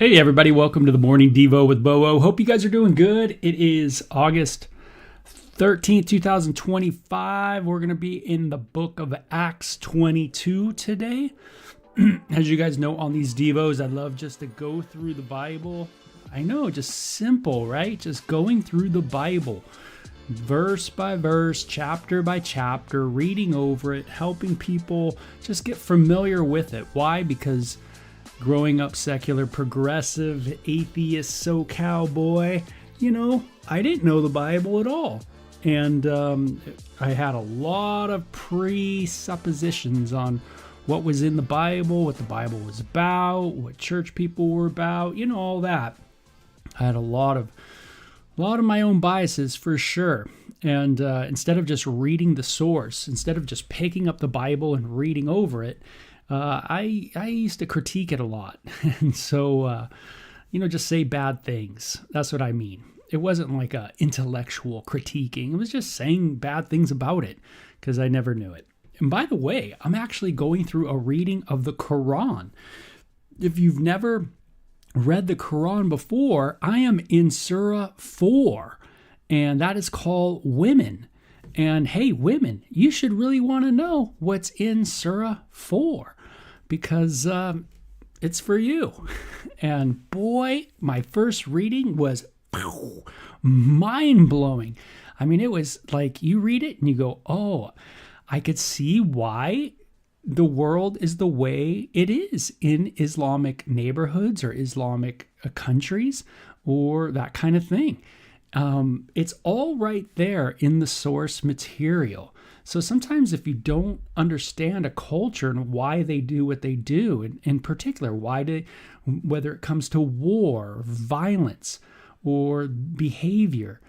Hey everybody, welcome to the Morning Devo with Beau. Hope you guys are doing good. It is August 13th, 2025. We're going to be in the book of Acts 22 today. As you guys know, on these Devos, I love just to go through the Bible. I know, just simple, right? Just going through the Bible, verse by verse, chapter by chapter, reading over it, helping people just get familiar with it. Why? Because growing up secular, progressive, atheist, SoCal boy, I didn't know the Bible at all. And I had a lot of presuppositions on what was in the Bible, what the Bible was about, what church people were about, all that. I had a lot of my own biases for sure. And instead of just reading the source, instead of just picking up the Bible and reading over it, I used to critique it a lot. And so, just say bad things. That's what I mean. It wasn't like a intellectual critiquing. It was just saying bad things about it because I never knew it. And by the way, I'm actually going through a reading of the Quran. If you've never read the Quran before, I am in Surah 4, and that is called Women. And hey, women, you should really want to know what's in Surah 4 because it's for you. And boy, my first reading was mind-blowing. I mean, it was like you read it and you go, oh, I could see why the world is the way it is in Islamic neighborhoods or Islamic countries or that kind of thing. It's all right there in the source material. So sometimes if you don't understand a culture and why they do what they do, and in particular, whether it comes to war, violence, or behavior,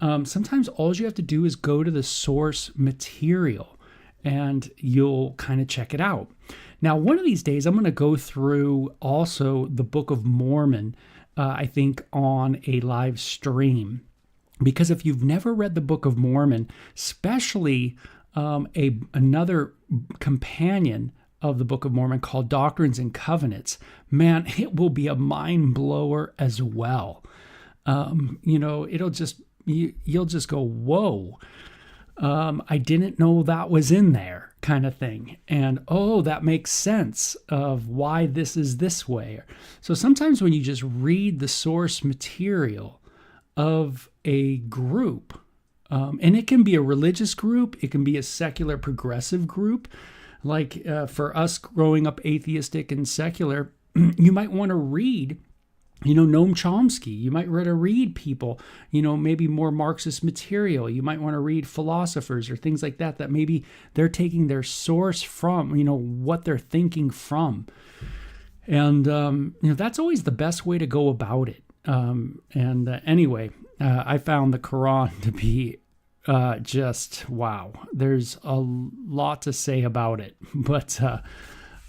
sometimes all you have to do is go to the source material and you'll kind of check it out. Now, one of these days, I'm going to go through also the Book of Mormon, I think, on a live stream. Because if you've never read the Book of Mormon, especially another companion of the Book of Mormon called Doctrines and Covenants, man, it will be a mind blower as well. It'll just, you'll just go, whoa, I didn't know that was in there kind of thing. And, oh, that makes sense of why this is this way. So sometimes when you just read the source material of a group, and it can be a religious group, it can be a secular progressive group. Like for us growing up atheistic and secular, you might want to read, Noam Chomsky. You might want to read people, maybe more Marxist material. You might want to read philosophers or things like that maybe they're taking their source from, what they're thinking from. And, that's always the best way to go about it. Anyway, I found the Quran to be just wow. There's a lot to say about it, but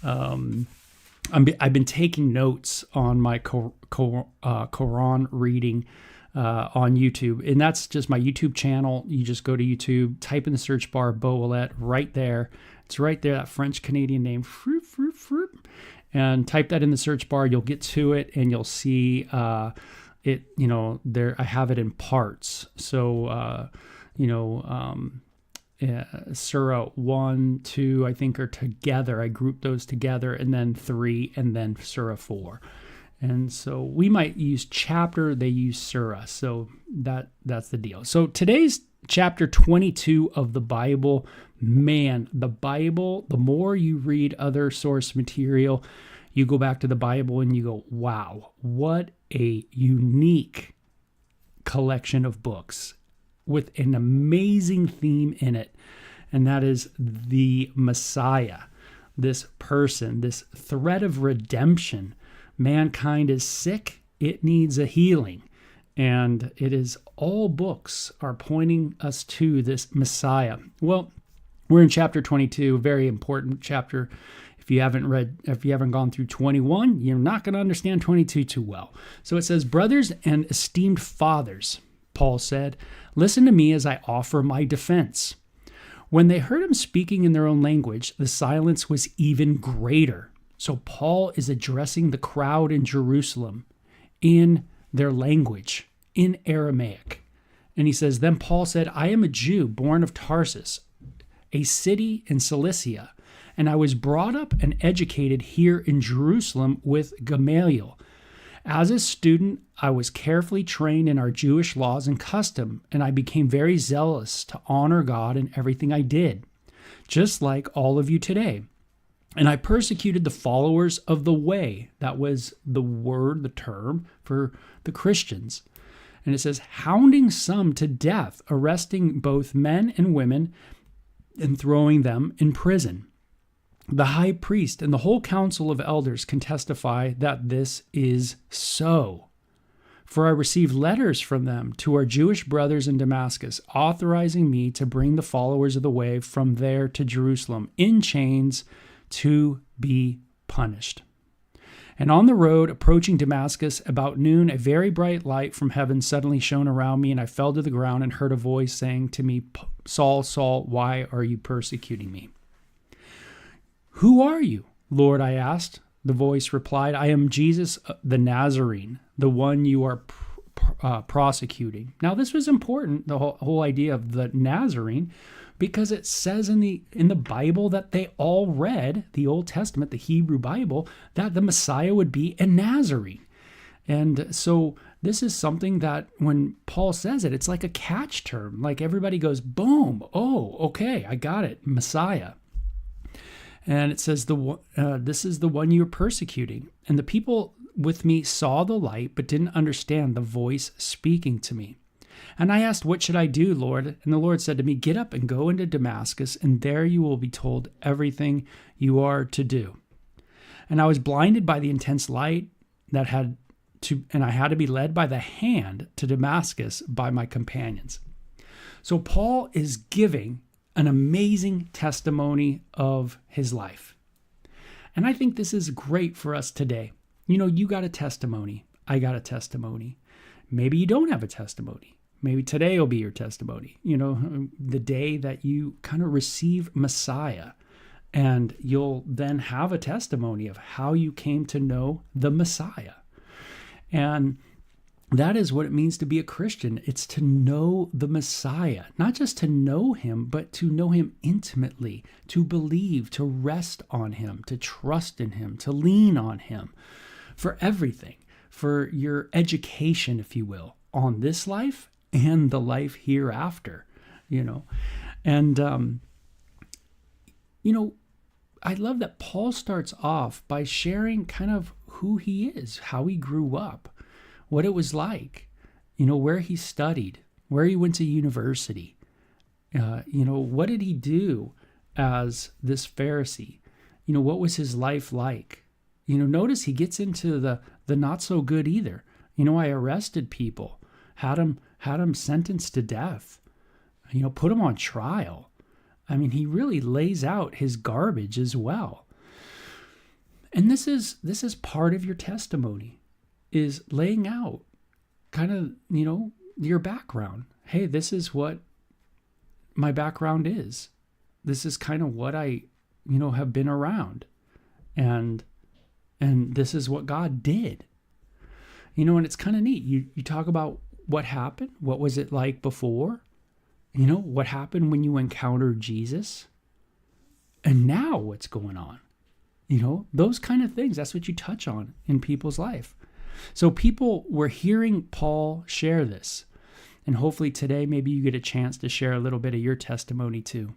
I've been taking notes on my Quran reading on YouTube, and that's just my YouTube channel. You just go to YouTube, type in the search bar Beau Ouellette right there. It's right there, that French-Canadian name, and type that in the search bar. You'll get to it, and you'll see it. There I have it in parts. So Surah 1, 2, I think are together. I grouped those together, and then 3, and then Surah 4. And so we might use chapter, they use Surah. So that's the deal. So today's chapter 22 of the Bible. Man, the Bible, the more you read other source material, you go back to the Bible and you go, wow, what a unique collection of books with an amazing theme in it. And that is the Messiah, this person, this thread of redemption. Mankind is sick. It needs a healing. And it is all books are pointing us to this Messiah. Well, we're in chapter 22, a very important chapter. If you haven't gone through 21, you're not going to understand 22 too well. So it says, brothers and esteemed fathers, Paul said, listen to me as I offer my defense. When they heard him speaking in their own language, the silence was even greater. So Paul is addressing the crowd in Jerusalem in their language, in Aramaic. And he says, then Paul said, I am a Jew born of Tarsus, a city in Cilicia, and I was brought up and educated here in Jerusalem with Gamaliel. As a student, I was carefully trained in our Jewish laws and custom, and I became very zealous to honor God in everything I did, just like all of you today. And I persecuted the followers of the way. That was the word, the term for the Christians. And it says, hounding some to death, arresting both men and women, and throwing them in prison. The high priest and the whole council of elders can testify that this is so. For I received letters from them to our Jewish brothers in Damascus, authorizing me to bring the followers of the way from there to Jerusalem in chains to be punished. And on the road approaching Damascus about noon, a very bright light from heaven suddenly shone around me, and I fell to the ground and heard a voice saying to me, Saul, Saul, why are you persecuting me? Who are you, Lord? I asked. The voice replied, I am Jesus the Nazarene, the one you are prosecuting. Now, this was important, the whole idea of the Nazarene, because it says in the Bible that they all read the Old Testament, the Hebrew Bible, that the Messiah would be a Nazarene. And so this is something that when Paul says it, it's like a catch term. Like everybody goes, boom, oh, okay, I got it, Messiah. And it says, this is the one you're persecuting. And the people with me saw the light, but didn't understand the voice speaking to me. And I asked, what should I do, Lord? And the Lord said to me, get up and go into Damascus, and there you will be told everything you are to do. And I was blinded by the intense light and I had to be led by the hand to Damascus by my companions. So Paul is giving an amazing testimony of his life. And I think this is great for us today. You know, you got a testimony. I got a testimony. Maybe you don't have a testimony. Maybe today will be your testimony. You know, the day that you kind of receive Messiah, and you'll then have a testimony of how you came to know the Messiah. And that is what it means to be a Christian. It's to know the Messiah, not just to know him, but to know him intimately, to believe, to rest on him, to trust in him, to lean on him for everything, for your education, if you will, on this life and the life hereafter, you know. And, I love that Paul starts off by sharing kind of who he is, how he grew up, what it was like, you know, where he studied, where he went to university, what did he do as this Pharisee? You know, what was his life like? You know, notice he gets into the not so good either. You know, I arrested people, had him sentenced to death, you know, put him on trial. I mean, he really lays out his garbage as well. And this is part of your testimony, is laying out kind of, you know, your background. Hey, this is what my background is. This is kind of what I, you know, have been around. And this is what God did. You know, and it's kind of neat. You talk about what happened. What was it like before? You know, what happened when you encountered Jesus? And now what's going on? You know, those kind of things. That's what you touch on in people's life. So people were hearing Paul share this. And hopefully today, maybe you get a chance to share a little bit of your testimony too.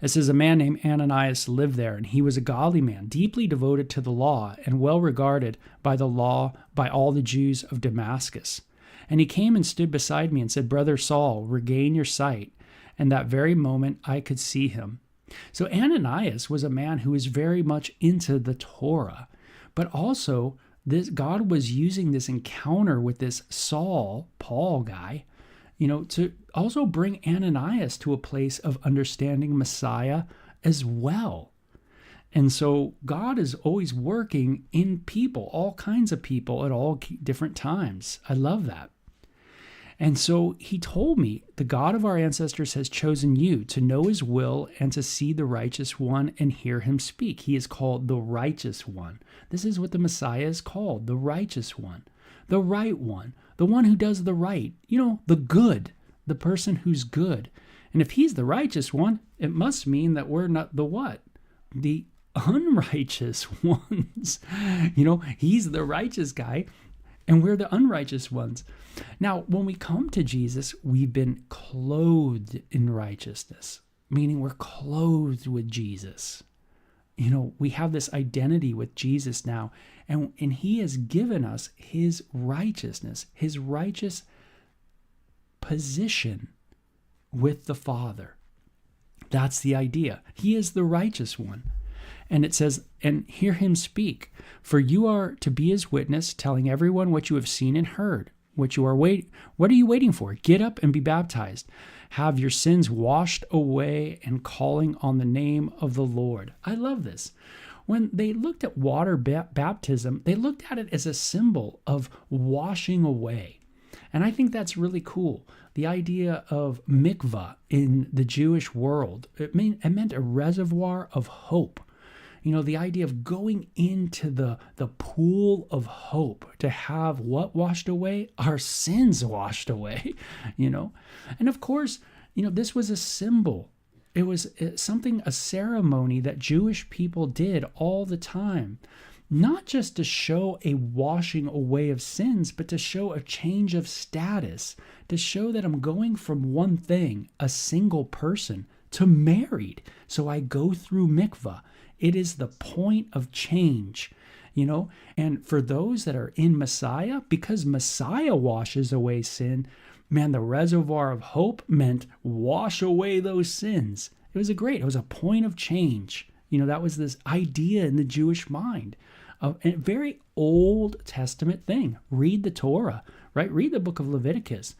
It says, a man named Ananias lived there, and he was a godly man, deeply devoted to the law and well regarded by the law by all the Jews of Damascus. And he came and stood beside me and said, Brother Saul, regain your sight. And that very moment I could see him. So Ananias was a man who was very much into the Torah, but also God was using this encounter with this Paul guy, you know, to also bring Ananias to a place of understanding Messiah as well. And so God is always working in people, all kinds of people at all different times. I love that. And so he told me, the God of our ancestors has chosen you to know his will and to see the righteous one and hear him speak. He is called the righteous one. This is what the Messiah is called, the righteous one, the right one, the one who does the right, you know, the good, the person who's good. And if he's the righteous one, it must mean that we're not the what? The unrighteous ones. You know, he's the righteous guy and we're the unrighteous ones. Now, when we come to Jesus, we've been clothed in righteousness, meaning we're clothed with Jesus. You know, we have this identity with Jesus now, and he has given us his righteousness, his righteous position with the Father. That's the idea. He is the righteous one. And it says, and hear him speak. For you are to be his witness, telling everyone what you have seen and heard. What are you waiting for? Get up and be baptized. Have your sins washed away and calling on the name of the Lord. I love this. When they looked at water baptism, they looked at it as a symbol of washing away. And I think that's really cool. The idea of mikvah in the Jewish world, it meant a reservoir of hope. The idea of going into the pool of hope to have what washed away? Our sins washed away, And of course, this was a symbol. It was a ceremony that Jewish people did all the time. Not just to show a washing away of sins, but to show a change of status, to show that I'm going from one thing, a single person, to married. So I go through mikvah. It is the point of change, And for those that are in Messiah, because Messiah washes away sin, man, the reservoir of hope meant wash away those sins. It was a point of change. That was this idea in the Jewish mind. A very Old Testament thing. Read the Torah, right? Read the book of Leviticus.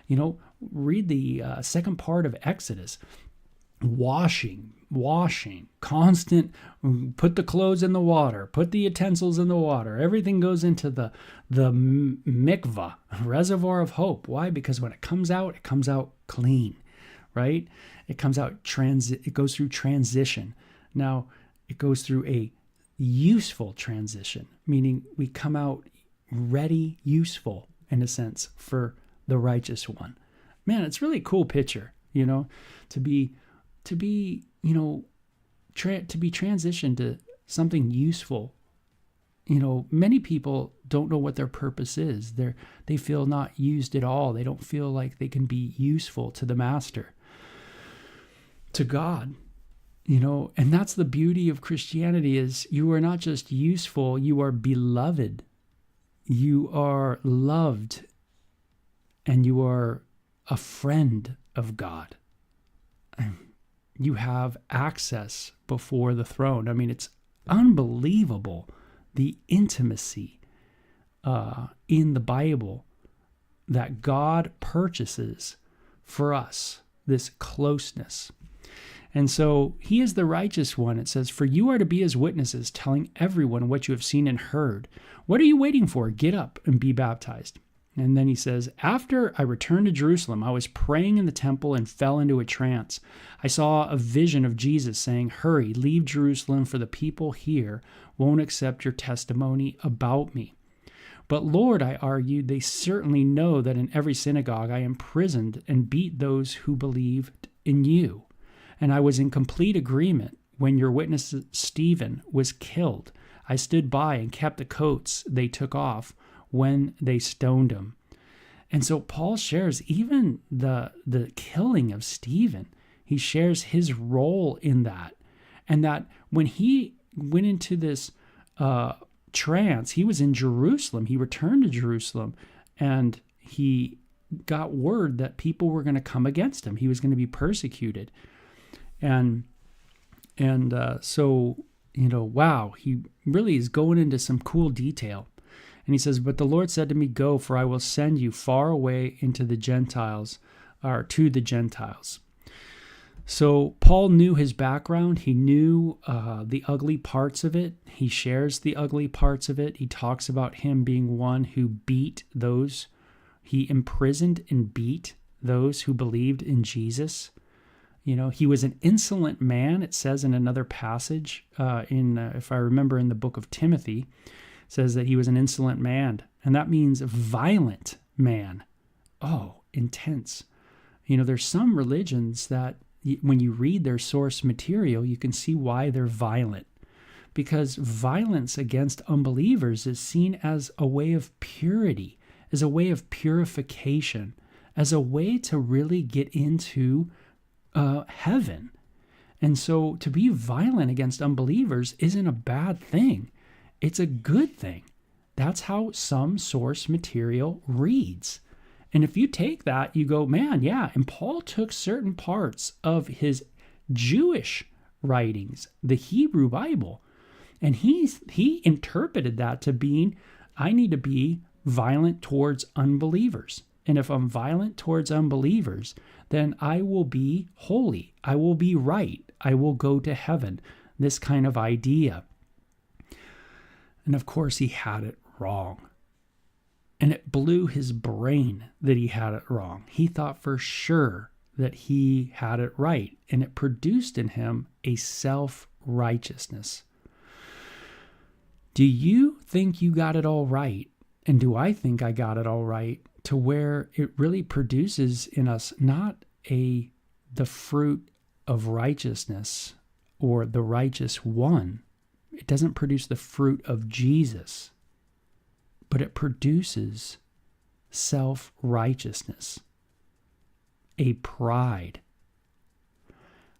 Read the second part of Exodus. Washing, constant, put the clothes in the water, put the utensils in the water. Everything goes into the mikvah, reservoir of hope. Why? Because when it comes out clean, right? It comes out, it goes through transition. Now, it goes through a useful transition, meaning we come out ready, useful, in a sense, for the righteous one. Man, it's really a cool picture, to be transitioned to something useful. Many people don't know what their purpose is. They feel not used at all. They don't feel like they can be useful to the master, to God. And that's the beauty of Christianity is you are not just useful, you are beloved. You are loved, and you are a friend of God. You have access before the throne. I mean, it's unbelievable, the intimacy in the Bible that God purchases for us, this closeness. And so he is the righteous one. It says, for you are to be his witnesses, telling everyone what you have seen and heard. What are you waiting for? Get up and be baptized. And then he says, after I returned to Jerusalem, I was praying in the temple and fell into a trance. I saw a vision of Jesus saying, hurry, leave Jerusalem, for the people here won't accept your testimony about me. But Lord, I argued, they certainly know that in every synagogue I imprisoned and beat those who believed in you. And I was in complete agreement when your witness Stephen was killed. I stood by and kept the coats they took off when they stoned him. And so Paul shares even the killing of Stephen. He shares his role in that. And that when he went into this trance, he was in Jerusalem. He returned to Jerusalem, and he got word that people were going to come against him. He was going to be persecuted. And so, wow, he really is going into some cool detail. And he says, but the Lord said to me, go, for I will send you far away into the Gentiles, or to the Gentiles. So Paul knew his background. He knew the ugly parts of it. He shares the ugly parts of it. He talks about him being one who beat those. He imprisoned and beat those who believed in Jesus. He was an insolent man. It says in another passage, if I remember in the book of Timothy, it says that he was an insolent man. And that means violent man. Oh, intense. There's some religions that when you read their source material, you can see why they're violent. Because violence against unbelievers is seen as a way of purity, as a way of purification, as a way to really get into heaven. And so to be violent against unbelievers isn't a bad thing. It's a good thing. That's how some source material reads. And if you take that, you go, man, yeah. And Paul took certain parts of his Jewish writings, the Hebrew Bible, And he interpreted that to being, I need to be violent towards unbelievers. And if I'm violent towards unbelievers, then I will be holy. I will be right. I will go to heaven. This kind of idea. And of course, he had it wrong. And it blew his brain that he had it wrong. He thought for sure that he had it right. And it produced in him a self-righteousness. Do you think you got it all right? And do I think I got it all right? To where it really produces in us not the fruit of righteousness or the righteous one. It doesn't produce the fruit of Jesus, but it produces self-righteousness, a pride.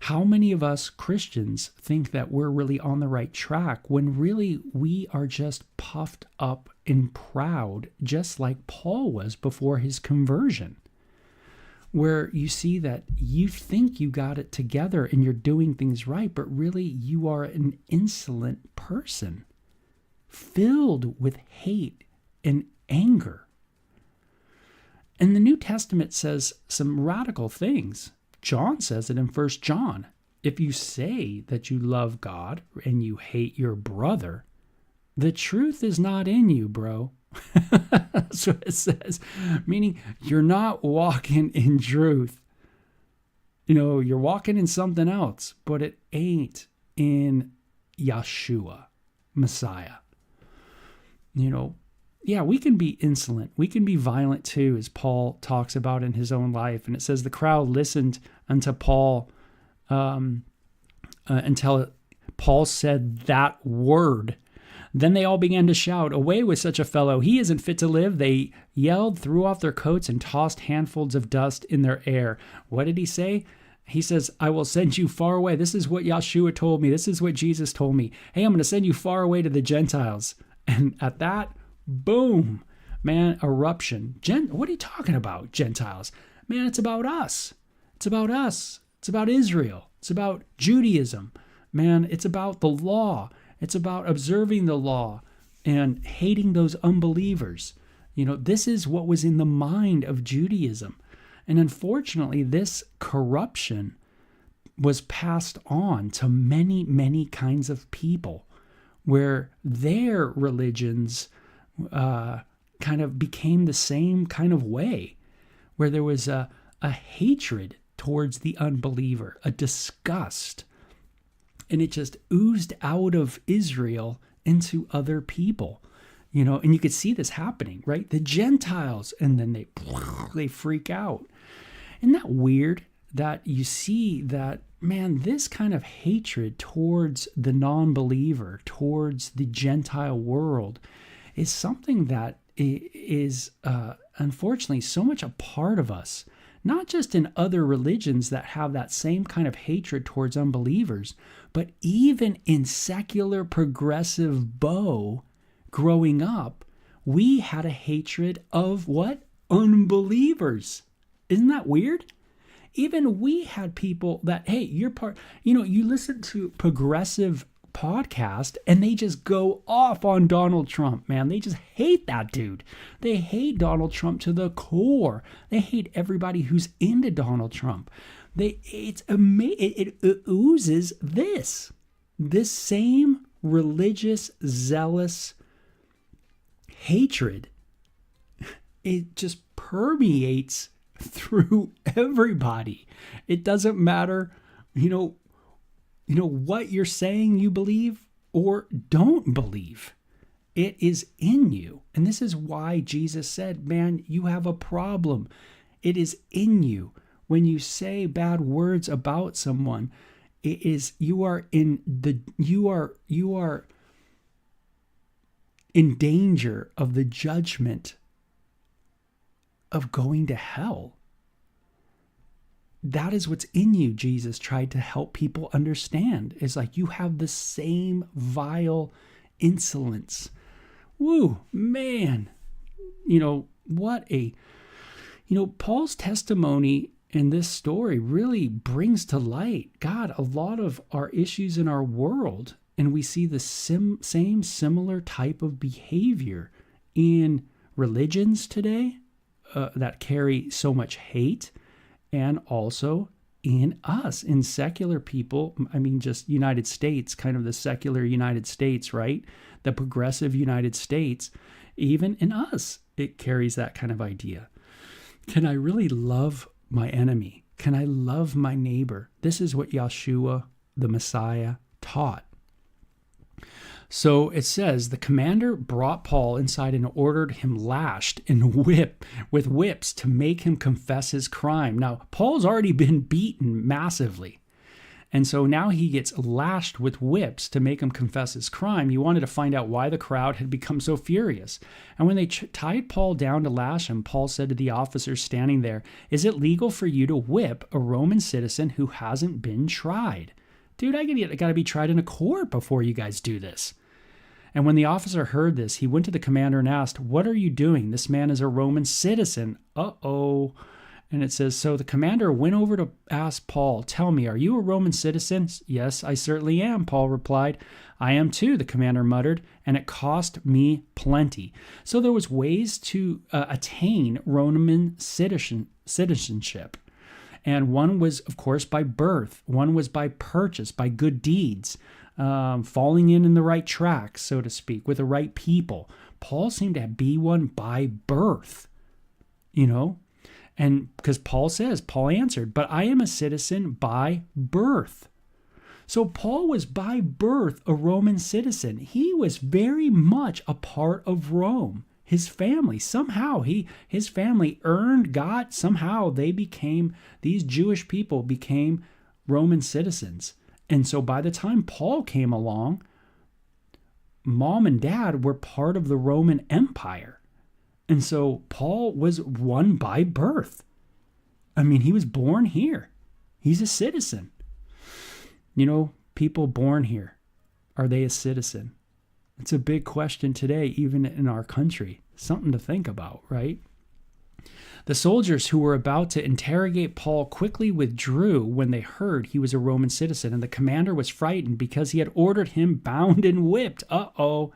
How many of us Christians think that we're really on the right track when really we are just puffed up and proud, just like Paul was before his conversion, where you see that you think you got it together and you're doing things right, but really you are an insolent person filled with hate and anger. And the New Testament says some radical things. John says it in 1 John. If you say that you love God and you hate your brother, the truth is not in you, bro. That's what it says. Meaning you're not walking in truth. You're walking in something else, but it ain't in Yeshua, Messiah. Yeah, we can be insolent. We can be violent too, as Paul talks about in his own life. And it says the crowd listened unto Paul until Paul said that word. Then they all began to shout, "Away with such a fellow. He isn't fit to live." They yelled, threw off their coats, and tossed handfuls of dust in their air. What did he say? He says, "I will send you far away." This is what Yeshua told me. This is what Jesus told me. Hey, I'm going to send you far away to the Gentiles. And at that, boom, man, eruption. What are you talking about, Gentiles? Man, it's about us. It's about us. It's about Israel. It's about Judaism. Man, it's about the law. It's about observing the law and hating those unbelievers. This is what was in the mind of Judaism. And unfortunately, this corruption was passed on to many, many kinds of people where their religions kind of became the same kind of way, where there was a hatred towards the unbeliever, a disgust, and it just oozed out of Israel into other people, and you could see this happening, right? The Gentiles, and then they freak out. Isn't that weird that you see that, man, this kind of hatred towards the non-believer, towards the Gentile world, is something that is unfortunately so much a part of us, not just in other religions that have that same kind of hatred towards unbelievers, but even in secular progressive Beau growing up, we had a hatred of what? Unbelievers. Isn't that weird? Even we had people that, hey, you're part, you listen to progressive podcast and they just go off on Donald Trump, man. They just hate that dude. They hate Donald Trump to the core. They hate everybody who's into Donald Trump. It's amazing. It oozes this same religious, zealous hatred. It just permeates through everybody. It doesn't matter, what you're saying you believe or don't believe. It is in you. And this is why Jesus said, man, you have a problem. It is in you. When you say bad words about someone, it is you are in danger of the judgment of going to hell. That is what's in you, Jesus tried to help people understand. It's like you have the same vile insolence. Woo, man. Paul's testimony in this story really brings to light, God, a lot of our issues in our world And we see the same similar type of behavior in religions today that carry so much hate, and also in us, in secular people. I mean, just United States, kind of the secular United States, right? The progressive United States, even in us, it carries that kind of idea. Can I really love my enemy? Can I love my neighbor? This is what Yeshua, the Messiah, taught. So it says, the commander brought Paul inside and ordered him lashed and with whips to make him confess his crime. Now, Paul's already been beaten massively. And so now he gets lashed with whips to make him confess his crime. He wanted to find out why the crowd had become so furious. And when they tied Paul down to lash him, Paul said to the officers standing there, "Is it legal for you to whip a Roman citizen who hasn't been tried?" Dude, I got to be tried in a court before you guys do this. And when the officer heard this, he went to the commander and asked, "What are you doing? This man is a Roman citizen." Uh-oh. And it says, so the commander went over to ask Paul, "Tell me, are you a Roman citizen?" "Yes, I certainly am," Paul replied. "I am too," the commander muttered, "and it cost me plenty." So there was ways to attain Roman citizenship. And one was, of course, by birth. One was by purchase, by good deeds, falling in the right track, so to speak, with the right people. Paul seemed to be one by birth, And because Paul answered, "But I am a citizen by birth." So Paul was by birth a Roman citizen. He was very much a part of Rome. His family, somehow his family somehow these Jewish people became Roman citizens. And so by the time Paul came along, mom and dad were part of the Roman Empire. And so Paul was one by birth. I mean, he was born here. He's a citizen. People born here, are they a citizen? It's a big question today, even in our country. Something to think about, right? The soldiers who were about to interrogate Paul quickly withdrew when they heard he was a Roman citizen, and the commander was frightened because he had ordered him bound and whipped. Uh-oh.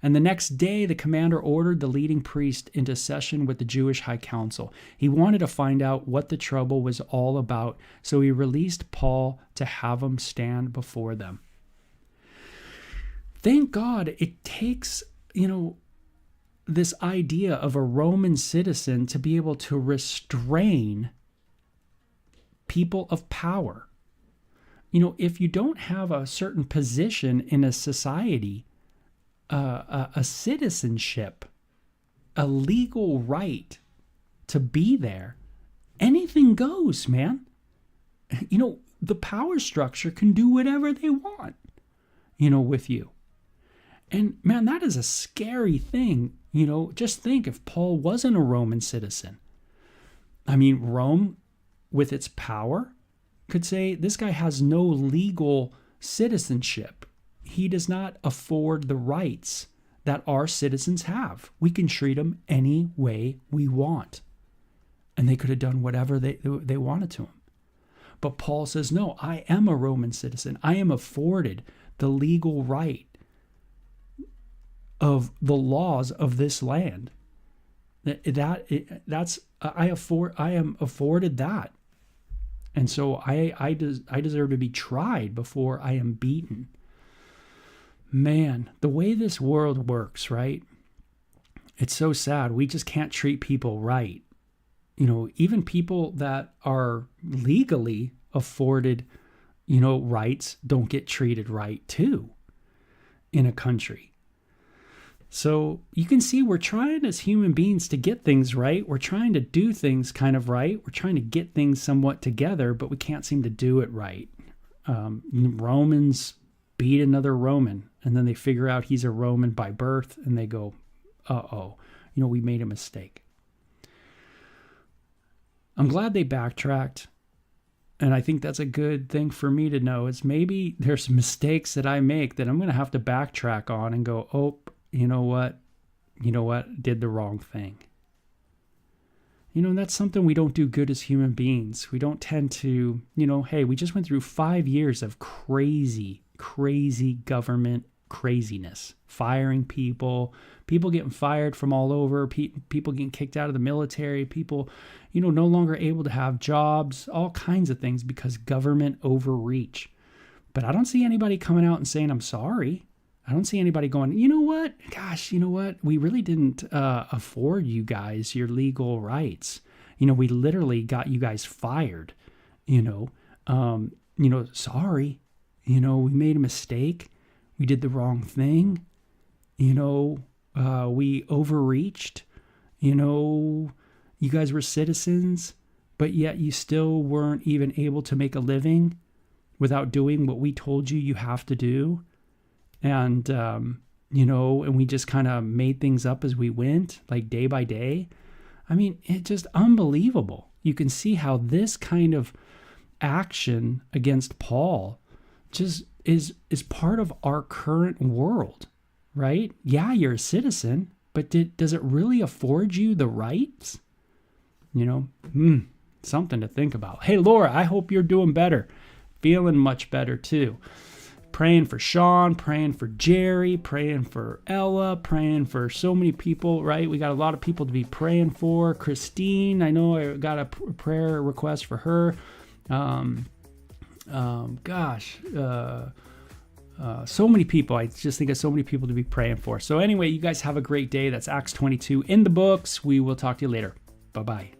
And the next day, the commander ordered the leading priest into session with the Jewish High Council. He wanted to find out what the trouble was all about, so he released Paul to have him stand before them. Thank God it takes, this idea of a Roman citizen to be able to restrain people of power. If you don't have a certain position in a society, a citizenship, a legal right to be there, anything goes, man. The power structure can do whatever they want, with you. And man, that is a scary thing. Just think if Paul wasn't a Roman citizen. I mean, Rome, with its power, could say this guy has no legal citizenship. He does not afford the rights that our citizens have. We can treat him any way we want. And they could have done whatever they wanted to him. But Paul says, no, I am a Roman citizen. I am afforded the legal right of the laws of this land. I am afforded that. And so I deserve to be tried before I am beaten. Man, the way this world works, right? It's so sad. We just can't treat people right. Even people that are legally afforded, rights don't get treated right too in a country. So you can see we're trying as human beings to get things right. We're trying to do things kind of right. We're trying to get things somewhat together, but we can't seem to do it right. Romans beat another Roman, and then they figure out he's a Roman by birth, and they go, uh-oh, we made a mistake. I'm glad they backtracked, and I think that's a good thing for me to know, is maybe there's mistakes that I make that I'm going to have to backtrack on and go, oh, you know what, did the wrong thing. That's something we don't do good as human beings. We don't tend to, hey, we just went through 5 years of crazy crazy government craziness, firing people getting fired from all over, people getting kicked out of the military, people, no longer able to have jobs, all kinds of things because government overreach. But I don't see anybody coming out and saying, I'm sorry. I don't see anybody going, you know what? Gosh, you know what? We really didn't afford you guys your legal rights. We literally got you guys fired, sorry. We made a mistake. We did the wrong thing. We overreached. You guys were citizens, but yet you still weren't even able to make a living without doing what we told you have to do. And, and we just kind of made things up as we went, like day by day. I mean, it's just unbelievable. You can see how this kind of action against Paul just is part of our current world, right? Yeah, you're a citizen, but does it really afford you the rights? Something to think about. Hey, Laura, I hope you're doing better. Feeling much better too. Praying for Sean, praying for Jerry, praying for Ella, praying for so many people, right? We got a lot of people to be praying for. Christine, I know I got a prayer request for her. So many people. I just think of so many people to be praying for. So anyway, you guys have a great day. That's Acts 22 in the books. We will talk to you later. Bye-bye.